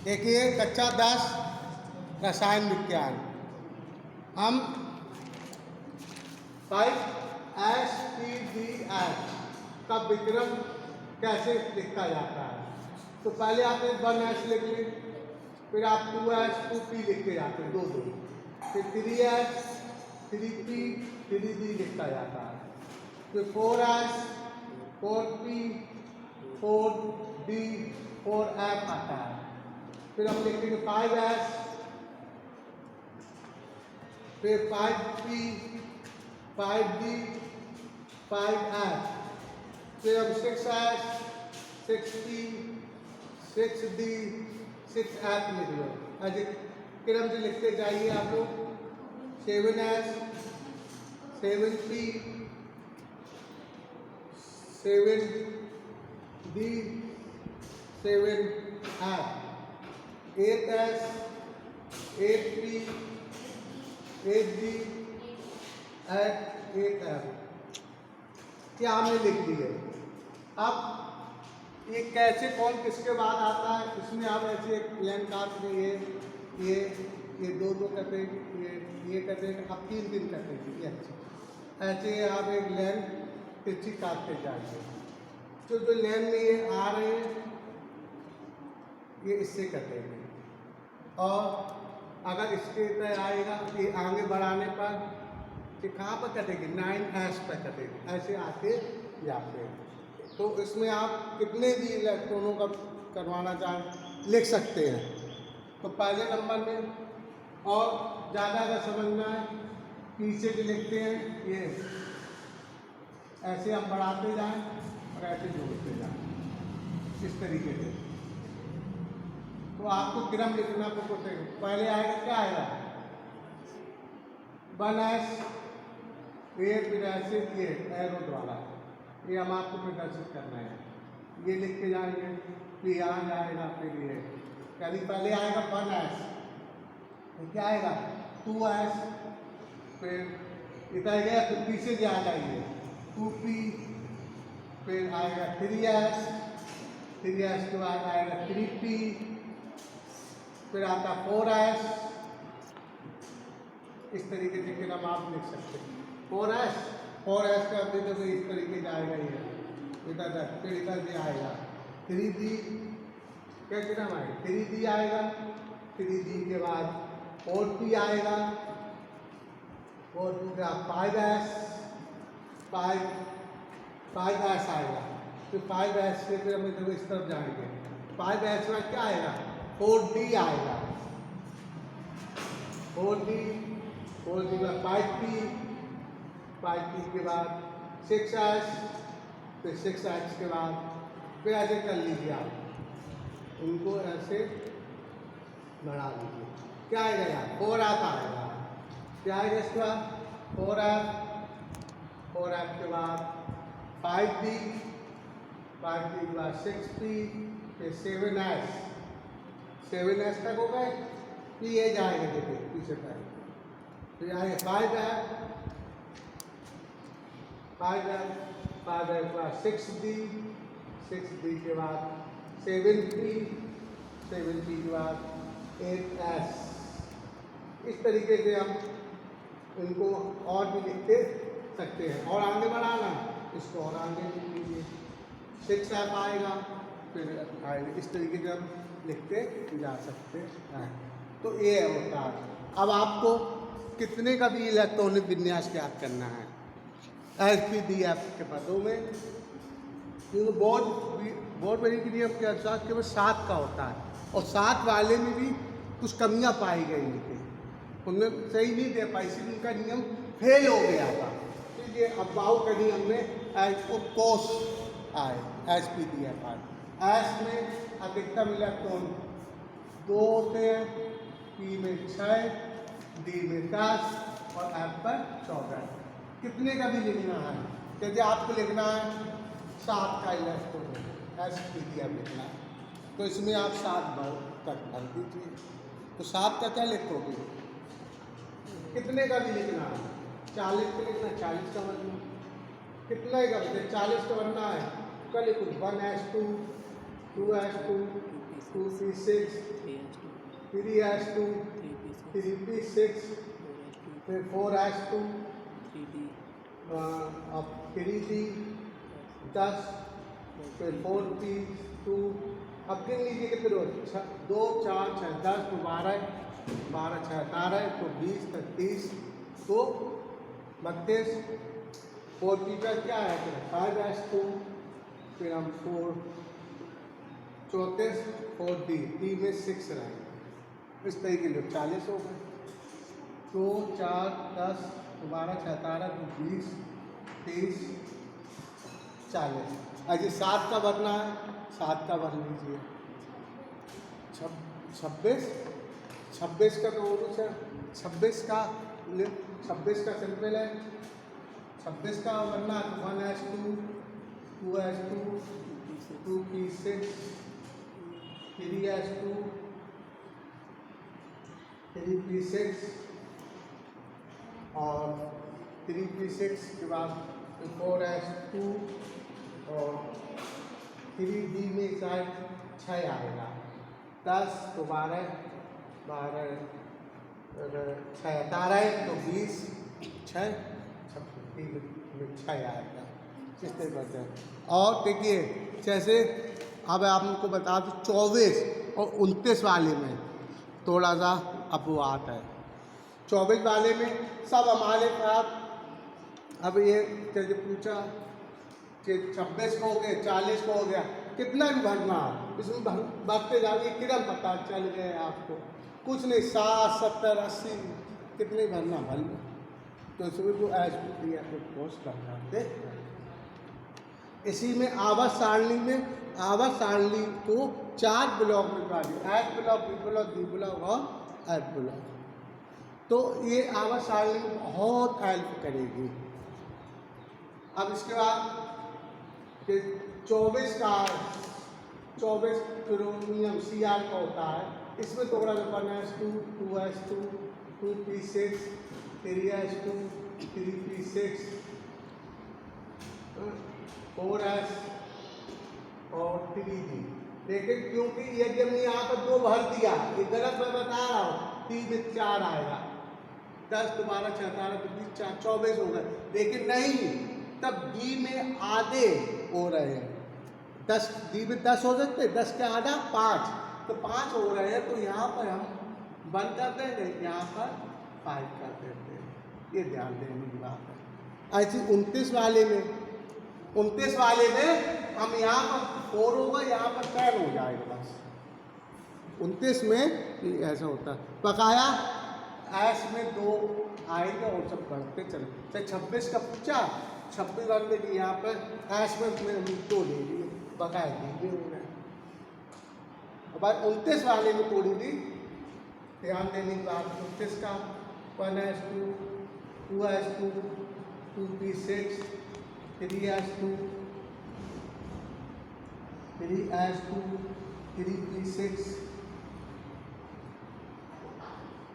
देखिए कक्षा 10 रसायन विज्ञान, हम 5SPDH का विक्रम कैसे लिखा जाता है। तो पहले आपने 1S लिख ली, फिर आप 2S 2P लिख के जाते हैं, 2 फिर 3S 3P 3D लिखा जाता है, फिर 4S 4P 4D 4F आता है। फिर हम लिखेंगे 5S, फिर 5P 5D 5F, फिर हम 6S 6P 6D 6F लिख लो। ऐसे क्रम से लिखते जाइए आप लोग। 7S 7P 7D 7F, 8S 8P 8D 8F। क्या हमने लिख दी है। अब ये कैसे कौन किसके बाद आता है, इसमें आप ऐसे एक लाइन काट दें, ये दो कटेंगे, ये कटेंगे, अब 3 कटेंगे, ये अच्छा ऐसे आप एक लाइन तिरछी काटते जाएंगे। तो जो लाइन में ये आ रहे हैं ये इससे कटेंगे, और अगर इसके तरह आएगा ये आगे बढ़ाने पर कि कहाँ पर कटेगी, 9S पर कटेगी, ऐसे आते जाते हैं। तो इसमें आप कितने भी इलेक्ट्रॉनों का करवाना चाहें लिख सकते हैं। तो पहले नंबर में, और ज़्यादा अगर समझना है पीछे भी लिखते हैं, ये ऐसे हम बढ़ाते जाएं और ऐसे जोड़ते जाएं, इस तरीके से। तो आपको क्रम लिखना पड़ेगा। पहले आएगा क्या आएगा, 1S, फिर ऐसे ये एरो द्वारा ये हम आपको प्रदर्शित करना है, ये लिख के जाएंगे, फिर यहाँ जाएगा, फिर ये यानी पहले आएगा 1S, क्या आएगा 2S, फिर इधर गया फिर पीछे जा जाइए 2P, फिर आएगा 3S, 3S के बाद आएगा 3P, फिर आता 4S। इस तरीके से फिर हम आप लिख सकते हैं 4S का भी तो इस तरीके से आएगा, ये इधर फिर इधर भी आएगा 3D, क्या नाम आएगा 3D आएगा, 3D के बाद 4P आएगा, 4P का 5S आएगा, फिर 5S से फिर हम इधर इस तरफ जाएंगे, 5S में क्या आएगा 4D आएगा, 4D के बाद 5P के बाद 6S, फिर 6S के बाद फिर ऐसे कर लीजिए आप, उनको ऐसे बढ़ा लीजिए। क्या आएगा यार 4F आएगा, क्या आएगा इसके बाद 4F के बाद 5D के बाद 6P, फिर 7S तक हो गए, फिर ये जाएगा, देखिए पीछे तक, फिर आएगा 5F के बाद 6D के बाद 7P के बाद 8S। इस तरीके से हम इनको और भी लिखते सकते हैं। और आगे बढ़ाना इसको और आगे लिख लीजिए, 6F आएगा, फिर आएगा, इस तरीके से हम लिखते जा सकते हैं। तो ये होता है। अब आपको कितने का भी इलेक्ट्रॉनिक विन्यास ज्ञात करना है SPDF के पदों में, क्योंकि बोर्ड मेरी के नियम के अनुसार केवल 7 का होता है, और 7 वाले में भी कुछ कमियां पाई गई थी, उनमें सही नहीं दे पाई, इसलिए उनका नियम फेल हो गया था। इसलिए अफवाह के नियम में कोस आए SPDF आए। S में अधिकतम इलेक्ट्रॉन 2 होते हैं, P में 6, D में 10 और F पर 14। कितने का भी लिखना है, यदि आपको लिखना है 7 का इलेक्ट्रॉन SPDF लिखना है, तो इसमें आप 7 तक भर दीजिए। तो 7 का क्या लिखोगे, कितने का भी लिखना है, 40 का लिखना, 40 का बनना, कितने का 40 का बनना है, कल लिखो 1S2 2S2 2p6, 3s2, 3p6, फिर 4s2, अब 3d 10, फिर 4p2। अब गिन लीजिए कितने रोज, 2 4 6 10 तो 12, 12 6 18 तो 20 तक 30 तो 32। 4p का क्या है, 5s2, फिर हम 4 34, 4d, d में 6 रहेंगे। इस तरीके से 40 हो गए। 2 4 10 12 6 18 तो 20 30 40। अजी 7 का भरना है, 7 का भर लीजिए। 26 26 का तो और सर 26 का 26 का सिंपल है। 26 का भरना 1s2, 2s2, 2p6, 3s2, 3p6 और 3p6 के बाद 4s2 और 3d में शायद 6 आएगा। 10 तो 12 12 6 18 तो 20 6 में 6 आएगा। इस तरीके से। और देखिए जैसे अब आपको बता दूँ 24 और 29 वाले में थोड़ा सा अपवाद है। 24 वाले में सब हमारे साथ, अब ये जैसे पूछा कि 26 को हो गया, 40 को हो गया, कितना भी भरना इसमें भरते जाइए, कितना पता चल गए आपको, कुछ नहीं 60 70 80 कितने भरना भर लो। तो इसमें जो एज दिया तो पोस्ट कर जाते। इसी में आवास सारणी में आवास सारणी को 4 ब्लॉक में बांटिए, H block, B block, D block और एफ ब्लॉक। तो ये आवास सारणी बहुत हेल्प करेगी। अब इसके बाद 24 का 24 क्रोमियम Cr का होता है, इसमें थोड़ा सा 1s2, 2s2, 2p6, 3s2, 3p6, 4s और 3d। लेकिन क्योंकि यदि हमने यहाँ पर 2 भर दिया, ये गलत मैं बता रहा हूँ, 3 में 4 आएगा। 10 तो 12 6 18 तो 20 4 24 हो गए। लेकिन नहीं, तब डी में आधे हो रहे हैं। 10 डी में 10 हो सकते, 10 के आधा 5, तो 5 हो रहे हैं। तो यहाँ पर हम 1 कर देंगे, यहाँ पर 5 कर देते हैं। ये ध्यान देने की बात है। ऐसे 29 वाले में हम यहाँ पर 4 होगा, यहाँ पर 10 हो जाएगा बस। 29 में ऐसा होता है। बकाया ऐश में 2 आएगा और सब बढ़ते चले। 26 का पूछा, 26 वाले की यहाँ पर ऐश में 2 ले लिए, बकाया दीजिए उन्हें। अब 29 वाले में थोड़ी दी ध्यान देने की बात। 29 का 1s2, 2s2, 2p6, 3s2, 3s2, 3p6,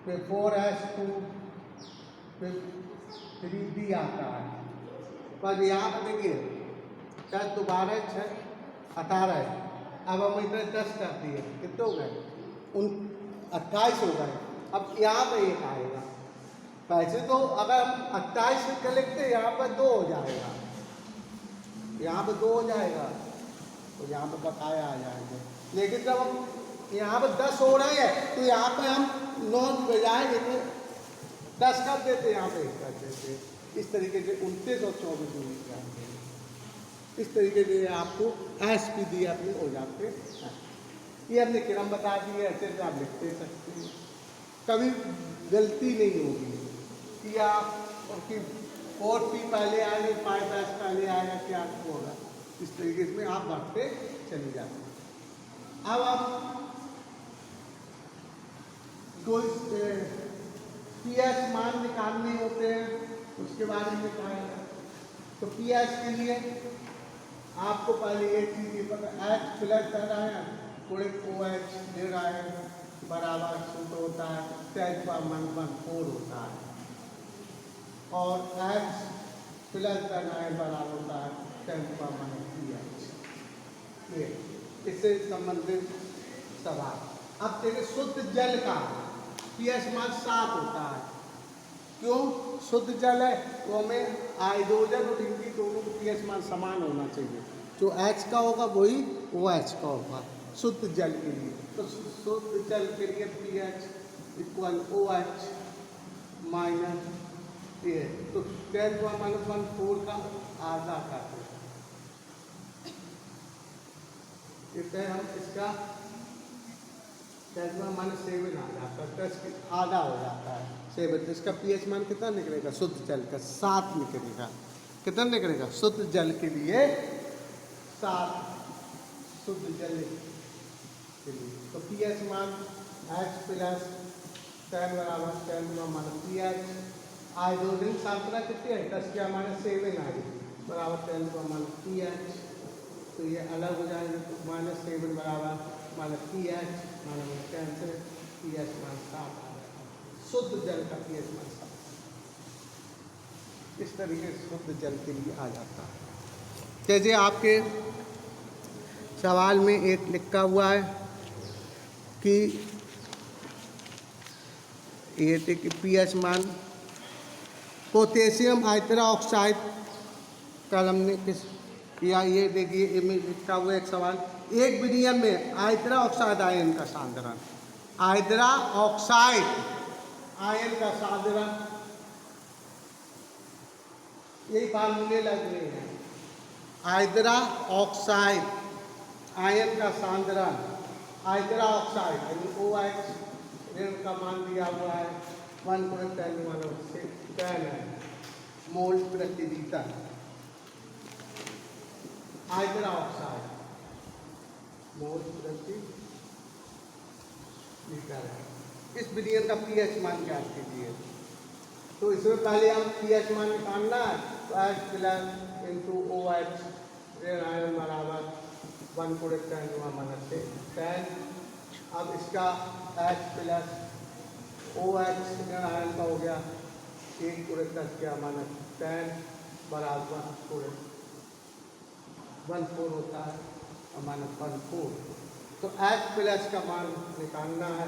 फिर 4s2, फिर 3d आता है। पर यहाँ पर देखिए 10 तो 12 6 18 है। अब हम इधर 10 कर दिए, कितने हो गए 28 हो गए। अब यहाँ पर 1 आएगा। वैसे तो अगर हम 28 से कर लेते यहाँ पर 2 हो जाएगा, यहाँ पर 2 हो जाएगा, तो यहाँ पर बकाया आ जाएगा। लेकिन जब हम यहाँ पर 10 हो रहे हैं तो यहाँ पर हम 9 की बजाय 10 कर देते, यहाँ पे 1 कर देते। इस तरीके से 29 और 24 में जाएंगे। इस तरीके से आपको एस पी डी अपने हो जाते हैं। ये हमने क्रम बता दिए, ऐसे से आप लिख दे सकते हैं, कभी गलती नहीं होगी कि आप उसकी 4p पहले आएगा 5s पहले आएगा, क्या होगा। इस तरीके से आप बढ़ते चले जाते हैं। अब आप कोई PS मान निकालने होते हैं, उसके बारे में बताएगा। तो PS के लिए आपको पहले एक चीज़ ये पता, H प्लस करना है, थोड़े OH दे रहा है बराबर सूत्र होता है 10^4 होता है, और H प्लस करना है बराबर होता है 10^3। ये इससे संबंधित सवाल। अब देखिए शुद्ध जल का पीएच मान 7 होता है। क्यों? शुद्ध जल है तो हमें हाइड्रोजन और इनकी दोनों को पीएच मान समान होना चाहिए। जो H का होगा वही OH का होगा शुद्ध जल के लिए। तो शुद्ध जल के लिए pH equal OH minus pH। तो 10⁻⁴ का आधा करते हैं, इससे हम इसका 10⁻7 आ जाता है, 10 आधा हो जाता है 7। तो इसका pH मान कितना निकलेगा? शुद्ध जल का 7 निकलेगा। कितना निकलेगा? शुद्ध जल के लिए 7, शुद्ध जल के लिए। तो pH मान H प्लस 10 बराबर 10⁻pH। हाइड्रोजन सांद्रता कितनी है? 10⁻7 आ गई बराबर 10⁻pH। तो ये अलग हो जाएंगे तो -7 बराबर -pH -10 से pH मान 7 आ जाएगा। शुद्ध जल का pH मान 7 इस तरीके से शुद्ध जल के लिए आ जाता है। जैसे आपके सवाल में एक लिखा हुआ है कि ये देखिए pH मान पोटेशियम हाइड्रोक्साइड का हमने किस या ये देखिए इमेज लिखा हुआ एक सवाल, एक विनियम में हाइड्रोक्साइड आयन का सांद्रण, हाइड्रोक्साइड आयन का सांद्रण, यही फार्मूले लग रहे हैं। हाइड्रोक्साइड आयन का सांद्रण, हाइड्रोक्साइड यानी OH ऋण का मान दिया हुआ है 1.10 मोल प्रति लीटर। हाइड्रोक्साइड मोल प्रति लीटर है। इस विनियम का pH मान ज्ञात कीजिए। तो इसमें पहले हम pH मान निकालना है तो H प्लस इंटू OH ऋण आयन बराबर 1.10 अब इसका H प्लस OH ऋण आयन का हो गया 1/10 बराबर 1/4 होता है -1/4। तो H प्लस का मान निकालना है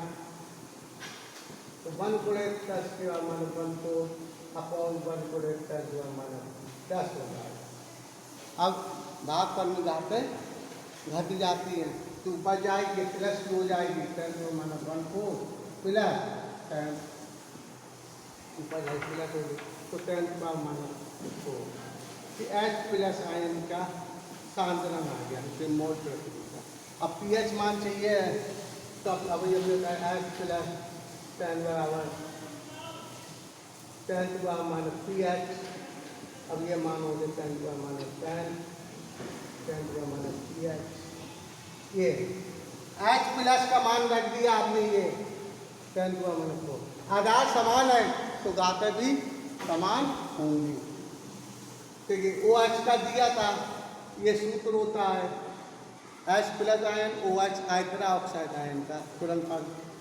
तो 1/10 -1/4 अपॉन 1/10 -10 हो जाएगा। अब भाग पर में जाते घट जाती है तो ऊपर जाएगी प्लस की हो जाएगी 10⁻14 प्लस 10 ऊपर जाए प्लस होगी तो 10⁻4 H प्लस आयन का सांद्रण आ गया इसे मोल प्रति लीटर। अब pH मान चाहिए तो अब ये H प्लस 10 बराबर 10⁻pH। अब ये मान हो गया 10⁻pH। ये H प्लस का मान रख दिया आपने ये 10⁻4। आधार समान है तो घातें भी समान होंगी। देखिए OH का दिया था, ये सूत्र होता है H plus ion OH hydroxide ion का तुरंत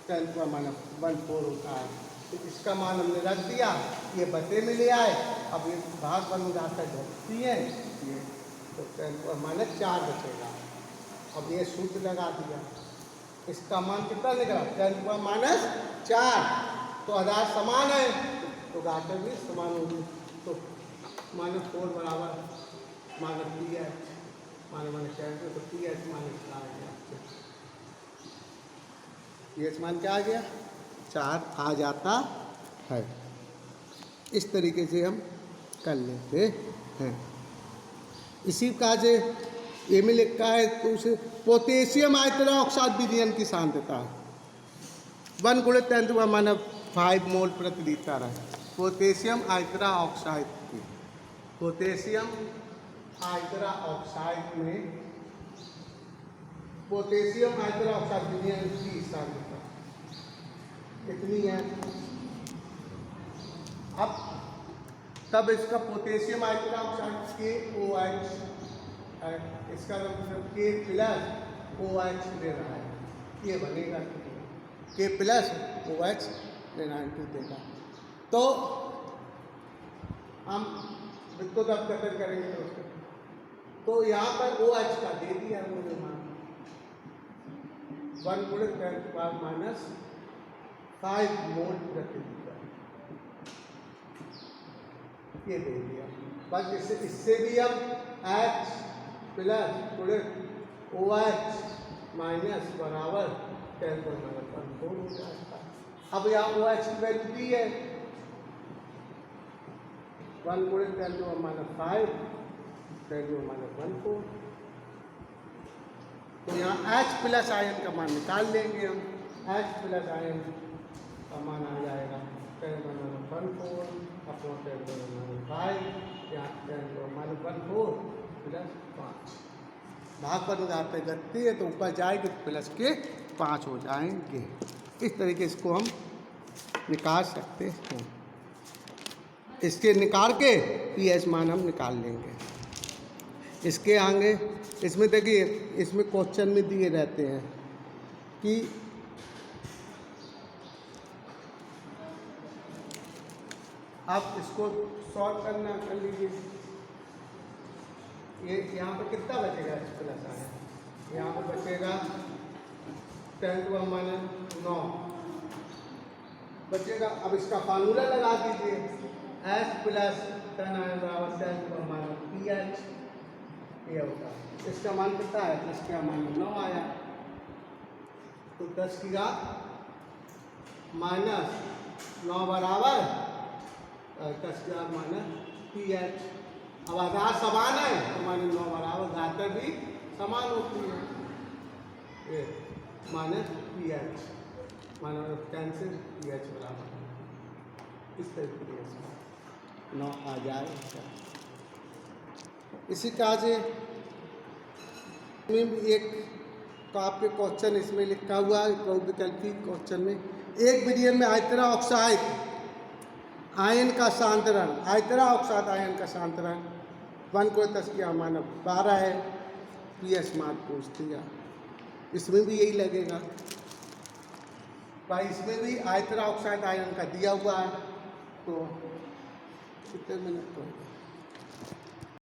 10⁻14 होता है। तो इसका मान हमने रख दिया, ये बटे में ले आए। अब ये भाग बन जाता घटती है ये तो 10⁻4 बचेगा। अब ये सूत्र लगा दिया, इसका मान कितना निकला 10⁻4। तो आधार समान है तो घातें भी समान होगी। तो -4 बराबर -pH तो pH pH मान क्या आ गया 4 आ जाता है। इस तरीके से हम कर लेते हैं। इसी का जो ये में लिखा है तो उसे पोटेशियम हाइड्रोक्साइड विलयन की सांद्रता 1×10⁻5 मोल प्रति लीटर है। पोटेशियम हाइड्रोक्साइड की, पोटेशियम हाइड्रोक्साइड में पोटेशियम हाइड्रोक्साइड विलयन की सांद्रता कितनी है। अब तब इसका पोटेशियम हाइड्रोक्साइड KOH है, इसका मतलब K प्लस OH ले रहा है, ये बनेगा K प्लस OH लेना देगा। तो हम विद्युत अपघटन करेंगे उसको। तो यहाँ पर OH का दे दिया मुझे मान 1 गुणित 10⁻⁻5 मोल प्रति लीटर, ये दे दिया। बस इससे भी हम H प्लस गुणित OH माइनस बराबर 10⁻⁴ हो जाता है। अब यहाँ OH की वैल्यू दी है 1 गुणित 10⁻⁵ 10⁻⁴, तो यहाँ H प्लस आयन का मान निकाल लेंगे हम। H प्लस आयन का मान आ जाएगा 10⁻⁴ अपॉन 10⁻⁵, यहाँ 10⁻⁴ प्लस 5, भाग पर उधार पे घटती है तो ऊपर जाएगी तो प्लस के 5 हो जाएंगे। इस तरीके से इसको हम निकाल सकते हैं। इसके निकाल के पीएच मान हम निकाल लेंगे। इसके आगे इसमें देखिए, इसमें क्वेश्चन में दिए रहते हैं कि आप इसको सॉल्व करना कर लीजिए। ये यहाँ पे कितना बचेगा H प्लस आयन, यहाँ पे बचेगा 10⁻⁹ बचेगा। अब इसका फार्मूला लगा दीजिए, H प्लस 10 आयन बराबर 10⁻⁻PH, ये होगा। इसका मान कितना है, इसका मान 9 आया, तो 10 की घात -9 बराबर 10 की घात -PH। अब आधार समान है तो -9 बराबर घातें भी समान होती है, ये -PH कैंसिल PH बराबर इस तरीके से 9 आ जाएगा। इसी काज में भी एक तो आपके क्वेश्चन इसमें लिखा हुआ है, विकल्पी क्वेश्चन में, एक विलियन में आयतरा ऑक्साइड आयन का सांतरण, आयतरा ऑक्साइड आयन का सांतरण 1 को 10 की मान 12 है, पीएच मान पूछ दिया। इसमें भी यही लगेगा भाई, इसमें भी आयतरा ऑक्साइड आयन का दिया हुआ है, तो कितने मिनट होगा।